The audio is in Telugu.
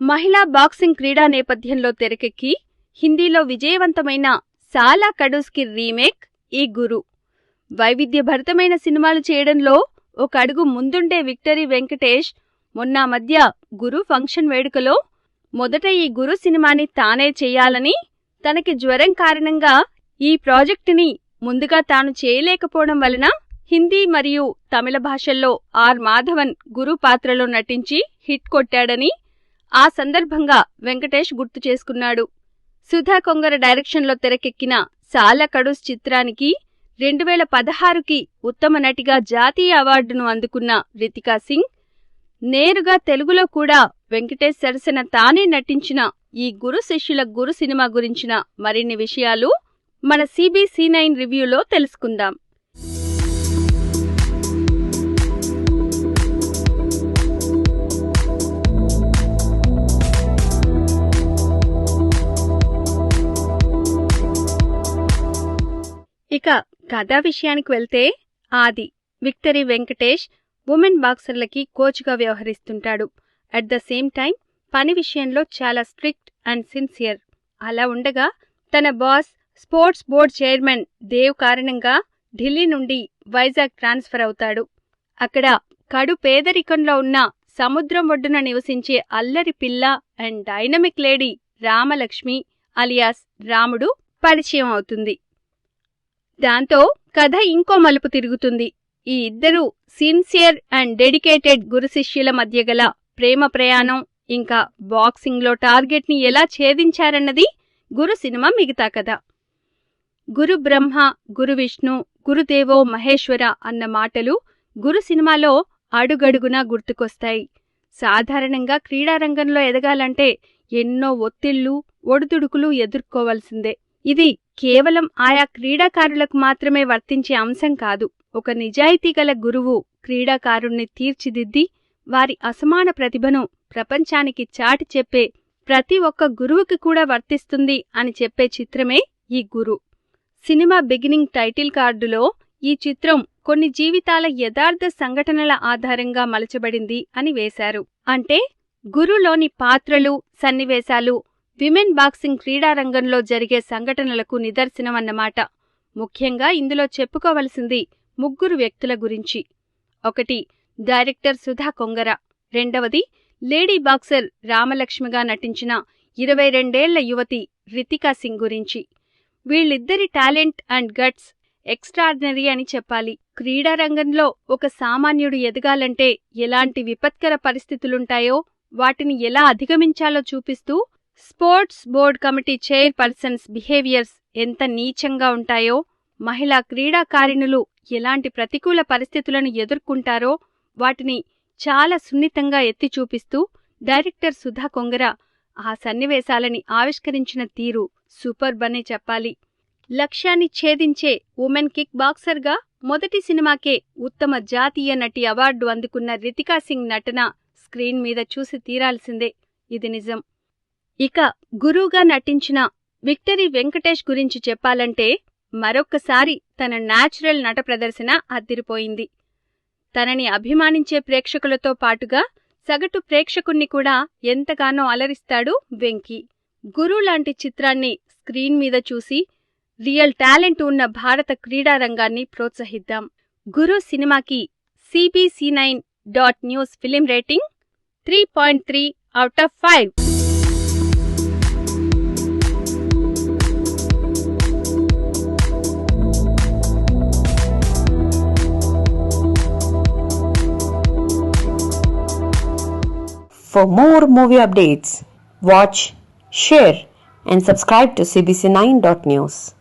మహిళా బాక్సింగ్ క్రీడా నేపథ్యంలో తెరకెక్కి హిందీలో విజయవంతమైన సాలా కడూస్కి రీమేక్ ఈ గురు. వైవిధ్యభరితమైన సినిమాలు చేయడంలో ఒక అడుగు ముందుండే విక్టరీ వెంకటేష్ మొన్న మధ్య గురు ఫంక్షన్ వేడుకలో మొదట ఈ గురు సినిమాని తానే చెయ్యాలని, తనకి జ్వరం కారణంగా ఈ ప్రాజెక్టుని ముందుగా తాను చేయలేకపోవడం వలన హిందీ మరియు తమిళ భాషల్లో ఆర్ మాధవన్ గురు పాత్రలో నటించి హిట్ కొట్టాడని ఆ సందర్భంగా వెంకటేష్ గుర్తు చేసుకున్నాడు. సుధా కొంగర డైరెక్షన్లో తెరకెక్కిన సాలా కడూస్ చిత్రానికి 2016కి ఉత్తమ నటిగా జాతీయ అవార్డును అందుకున్న రితికా సింగ్ నేరుగా తెలుగులో కూడా వెంకటేష్ సరసన తానే నటించిన ఈ గురు శిష్యుల గురు సినిమా గురించిన మరిన్ని విషయాలు మన CBC9 రివ్యూలో తెలుసుకుందాం. ఇక కథా విషయానికి వెళ్తే, ఆది విక్టరీ వెంకటేష్ ఉమెన్ బాక్సర్లకి కోచ్గా వ్యవహరిస్తుంటాడు. అట్ ద సేమ్ టైం పని విషయంలో చాలా స్ట్రిక్ట్ అండ్ సిన్సియర్. అలా ఉండగా తన boss sports board chairman Dev కారణంగా ఢిల్లీ నుండి వైజాగ్ ట్రాన్స్ఫర్ అవుతాడు. అక్కడ కడు పేదరికంలో ఉన్న సముద్రం ఒడ్డున నివసించే అల్లరి పిల్ల and dynamic lady Ramalakshmi alias రాముడు పరిచయం అవుతుంది. దాంతో కథ ఇంకో మలుపు తిరుగుతుంది. ఈ ఇద్దరు సిన్సియర్ అండ్ డెడికేటెడ్ గురు శిష్యుల మధ్య గల ప్రేమ ప్రయాణం, ఇంకా బాక్సింగ్లో టార్గెట్ని ఎలా ఛేదించారన్నది గురు సినిమా మిగతా కథ. గురు బ్రహ్మ, గురు విష్ణు, గురుదేవో మహేశ్వర అన్న మాటలు గురు సినిమాలో అడుగడుగునా గుర్తుకొస్తాయి. సాధారణంగా క్రీడారంగంలో ఎదగాలంటే ఎన్నో ఒత్తిళ్లు, ఒడిదుడుకులు ఎదుర్కోవాల్సిందే. ఇది కేవలం ఆయా క్రీడాకారులకు మాత్రమే వర్తించే అంశం కాదు. ఒక నిజాయితీ గల గురువు క్రీడాకారుణ్ణి తీర్చిదిద్ది వారి అసమాన ప్రతిభను ప్రపంచానికి చాటి చెప్పే ప్రతి ఒక్క గురువుకి కూడా వర్తిస్తుంది అని చెప్పే చిత్రమే ఈ గురు. సినిమా బిగినింగ్ టైటిల్ కార్డులో ఈ చిత్రం కొన్ని జీవితాల యథార్థ సంఘటనల ఆధారంగా మలచబడింది అని వేశారు. అంటే గురులోని పాత్రలు, సన్నివేశాలు విమెన్ బాక్సింగ్ క్రీడారంగంలో జరిగే సంఘటనలకు నిదర్శనమన్నమాట. ముఖ్యంగా ఇందులో చెప్పుకోవలసింది ముగ్గురు వ్యక్తుల గురించి. ఒకటి డైరెక్టర్ సుధా కొంగర, రెండవది లేడీ బాక్సర్ రామలక్ష్మిగా నటించిన 22 యువతి రితికా సింగ్ గురించి. వీళ్ళిద్దరి టాలెంట్ అండ్ గట్స్ ఎక్స్ట్రార్డినరీ అని చెప్పాలి. క్రీడారంగంలో ఒక సామాన్యుడు ఎదగాలంటే ఎలాంటి విపత్కర పరిస్థితులుంటాయో వాటిని ఎలా అధిగమించాలో చూపిస్తూ, sports board committee chairpersons behaviours ఎంత నీచంగా ఉంటాయో, మహిళా క్రీడాకారిణులు ఎలాంటి ప్రతికూల పరిస్థితులను ఎదుర్కొంటారో వాటిని చాలా సున్నితంగా ఎత్తి చూపిస్తూ డైరెక్టర్ సుధా కొంగర ఆ సన్నివేశాలని ఆవిష్కరించిన తీరు సూపర్బ్ అనే చెప్పాలి. లక్ష్యాన్ని ఛేదించే ఉమెన్ కిక్ బాక్సర్గా మొదటి సినిమాకే ఉత్తమ జాతీయ నటి అవార్డు అందుకున్న రితికా సింగ్ నటన స్క్రీన్ మీద చూసి తీరాల్సిందే. ఇది నిజం. ఇక గురువుగా నటించిన విక్టరీ వెంకటేష్ గురించి చెప్పాలంటే మరొక్కసారి తన న్యాచురల్ నట ప్రదర్శన అద్దిరిపోయింది. తనని అభిమానించే ప్రేక్షకులతో పాటుగా సగటు ప్రేక్షకుణ్ణి కూడా ఎంతగానో అలరిస్తాడు వెంకీ. గురు లాంటి చిత్రాన్ని స్క్రీన్ మీద చూసి రియల్ టాలెంట్ ఉన్న భారత క్రీడారంగాన్ని ప్రోత్సహిద్దాం. గురు సినిమాకి CBC9.News film rating 3.3 out of 5. For more movie updates, watch, share and subscribe to CBC9.News.